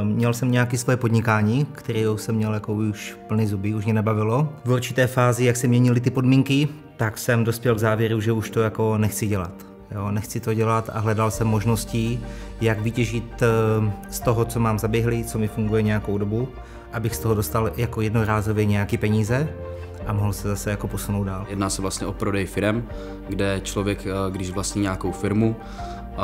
Měl jsem nějaké svoje podnikání, které jsem měl jako už plný zuby, už mě nebavilo. V určité fázi, jak se měnily ty podmínky, tak jsem dospěl k závěru, že už to jako nechci dělat. Jo, nechci to dělat a hledal jsem možností, jak vytěžit z toho, co mám zaběhlý, co mi funguje nějakou dobu, abych z toho dostal jako jednorázově nějaké peníze a mohl se zase jako posunout dál. Jedná se vlastně o prodej firem, kde člověk, když vlastní nějakou firmu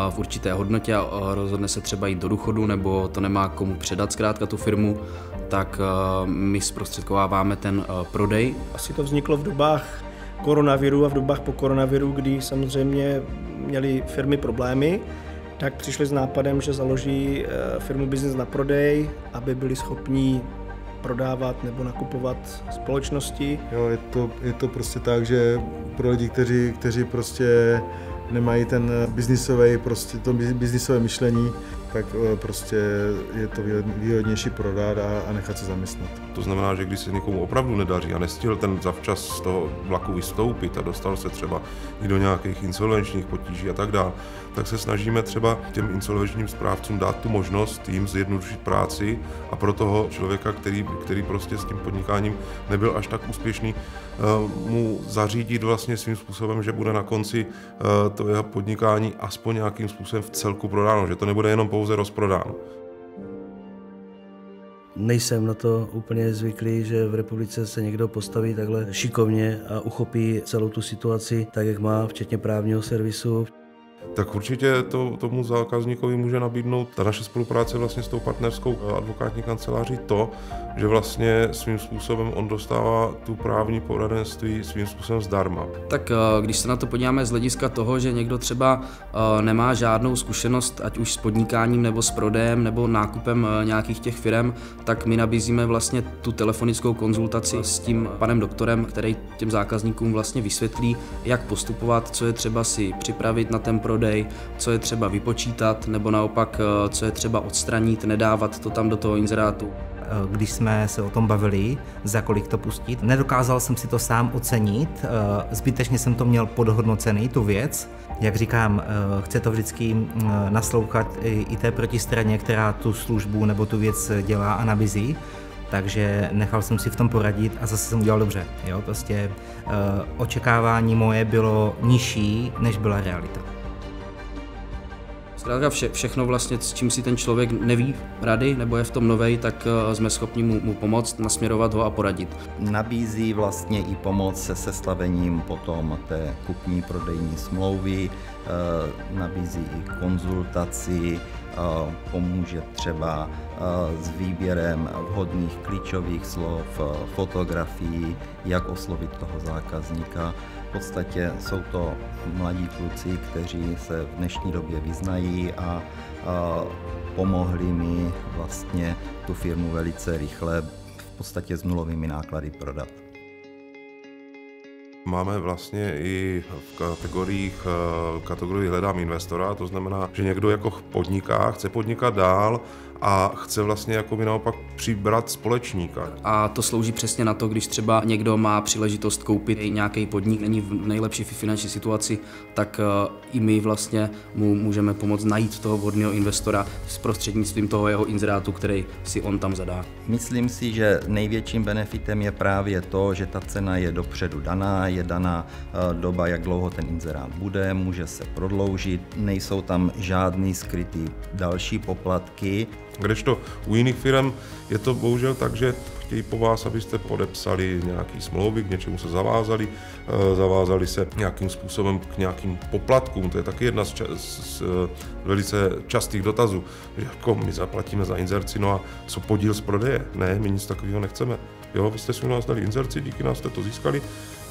v určité hodnotě a rozhodne se třeba jít do důchodu nebo to nemá komu předat zkrátka tu firmu, tak my zprostředkováváme ten prodej. Asi to vzniklo v dobách koronaviru a v dobách po koronaviru, kdy samozřejmě měly firmy problémy, tak přišli s nápadem, že založí firmu Business na prodej, aby byli schopní prodávat nebo nakupovat společnosti. Jo, je to prostě tak, že pro lidi, kteří prostě nemají ten biznisové myšlení, tak prostě je to výhodnější prodat a nechat se zaměstnat. To znamená, že když se někomu opravdu nedaří a nestihl ten zavčas z toho vlaku vystoupit a dostal se třeba i do nějakých insolvenčních potíží a tak dále, tak se snažíme třeba těm insolvenčním správcům dát tu možnost jim zjednodušit práci a pro toho člověka, který prostě s tím podnikáním nebyl až tak úspěšný, mu zařídit vlastně svým způsobem, že bude na konci to jeho podnikání aspoň nějakým způsobem v celku prodáno, že to nebude jenom pouze rozprodáno. Nejsem na to úplně zvyklý, že v republice se někdo postaví takhle šikovně a uchopí celou tu situaci tak, jak má, včetně právního servisu. Tak určitě to tomu zákazníkovi může nabídnout ta naše spolupráce vlastně s tou partnerskou advokátní kanceláří to, že vlastně svým způsobem on dostává tu právní poradenství svým způsobem zdarma. Tak když se na to podíváme z hlediska toho, že někdo třeba nemá žádnou zkušenost, ať už s podnikáním nebo s prodejem nebo nákupem nějakých těch firem, tak my nabízíme vlastně tu telefonickou konzultaci s tím panem doktorem, který těm zákazníkům vlastně vysvětlí, jak postupovat, co je třeba si připravit na ten prodej, co je třeba vypočítat, nebo naopak, co je třeba odstranit, nedávat to tam do toho inzerátu. Když jsme se o tom bavili, za kolik to pustit, nedokázal jsem si to sám ocenit, zbytečně jsem to měl podhodnocený, tu věc. Jak říkám, chce to vždycky naslouchat i té protistraně, která tu službu nebo tu věc dělá a nabízí. Takže nechal jsem si v tom poradit a zase jsem udělal dobře. Jo? Prostě očekávání moje bylo nižší, než byla realita. Zkrátka všechno vlastně, s čím si ten člověk neví rady nebo je v tom novej, tak jsme schopni mu pomoct, nasměrovat ho a poradit. Nabízí vlastně i pomoc se sestavením potom té kupní prodejní smlouvy, nabízí i konzultaci, pomůže třeba s výběrem vhodných klíčových slov, fotografií, jak oslovit toho zákazníka. V podstatě jsou to mladí kluci, kteří se v dnešní době vyznají a pomohli mi vlastně tu firmu velice rychle, v podstatě s nulovými náklady prodat. Máme vlastně i v kategorii hledám investora, to znamená, že někdo jako podniká, chce podnikat dál a chce vlastně jako by naopak přibrat společníka. A to slouží přesně na to, když třeba někdo má příležitost koupit nějaký podnik, není v nejlepší finanční situaci, tak i my vlastně mu můžeme pomoct najít toho vhodného investora s prostřednictvím toho jeho inzerátu, který si on tam zadá. Myslím si, že největším benefitem je právě to, že ta cena je dopředu daná, je daná doba, jak dlouho ten inzerát bude, může se prodloužit, nejsou tam žádný skrytý další poplatky. Kdežto u jiných firm je to bohužel tak, že chtějí po vás, abyste podepsali nějaký smlouvy, k něčemu se zavázali se nějakým způsobem k nějakým poplatkům. To je taky jedna z velice častých dotazů, že jako my zaplatíme za inzerci, no a co podíl z prodeje? Ne, my nic takového nechceme. Jo, vy jste si u nás dali inzerci, díky nás jste to získali,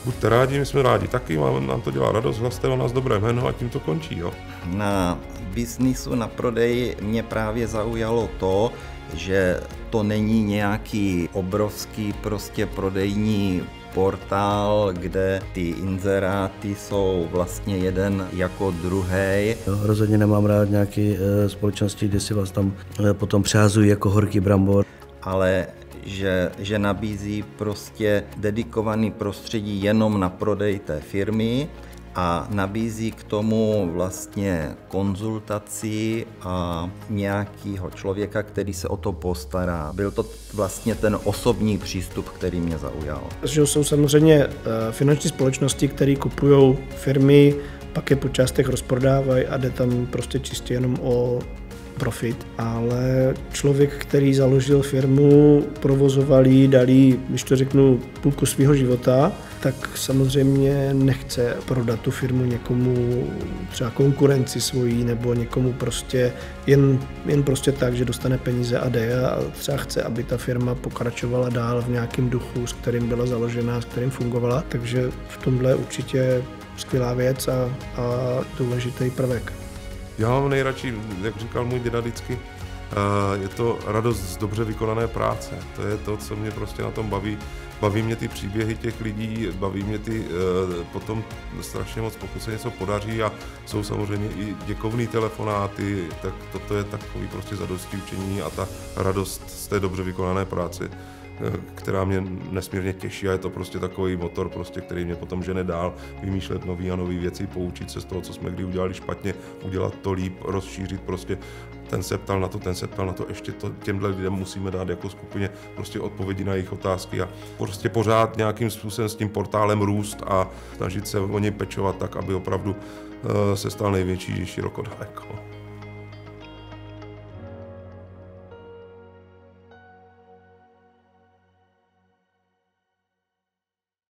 buďte rádi, my jsme rádi taky, nám to dělá radost, hlaste o nás dobré jméno a tím to končí. Jo. Na biznisu na prodeji mě právě zaujalo to, že to není nějaký obrovský prostě prodejní portál, kde ty inzeráty jsou vlastně jeden jako druhý. Rozhodně nemám rád nějaké společnosti, kde si vás tam potom přehazují jako horký brambor. Ale že nabízí prostě dedikovaný prostředí jenom na prodej té firmy a nabízí k tomu vlastně konzultaci a nějakého člověka, který se o to postará. Byl to vlastně ten osobní přístup, který mě zaujal. Že jsou samozřejmě finanční společnosti, které kupují firmy, pak je po částech rozprodávají a jde tam prostě čistě jenom o profit, ale člověk, který založil firmu, provozoval ji, dal jí, když to řeknu, půlku svého života, tak samozřejmě nechce prodat tu firmu někomu, třeba konkurenci svojí, nebo někomu prostě jen prostě tak, že dostane peníze a jde, a třeba chce, aby ta firma pokračovala dál v nějakém duchu, s kterým byla založena, s kterým fungovala, takže v tomhle určitě skvělá věc a důležitý prvek. Já mám nejradši, jak říkal můj děda vždycky, je to radost z dobře vykonané práce. To je to, co mě prostě na tom baví. Baví mě ty příběhy těch lidí, baví mě ty potom strašně moc, pokud se něco podaří a jsou samozřejmě i děkovný telefonáty, tak toto je takový prostě zadostiučinění a ta radost z té dobře vykonané práce, která mě nesmírně těší a je to prostě takový motor, prostě, který mě potom žene dál, vymýšlet nový a nový věci, poučit se z toho, co jsme kdy udělali špatně, udělat to líp, rozšířit prostě. Ten se ptal na to, ještě to těmhle lidem musíme dát jako skupině prostě odpovědi na jejich otázky a prostě pořád nějakým způsobem s tím portálem růst a snažit se o něj pečovat tak, aby opravdu se stal největší široko daleko.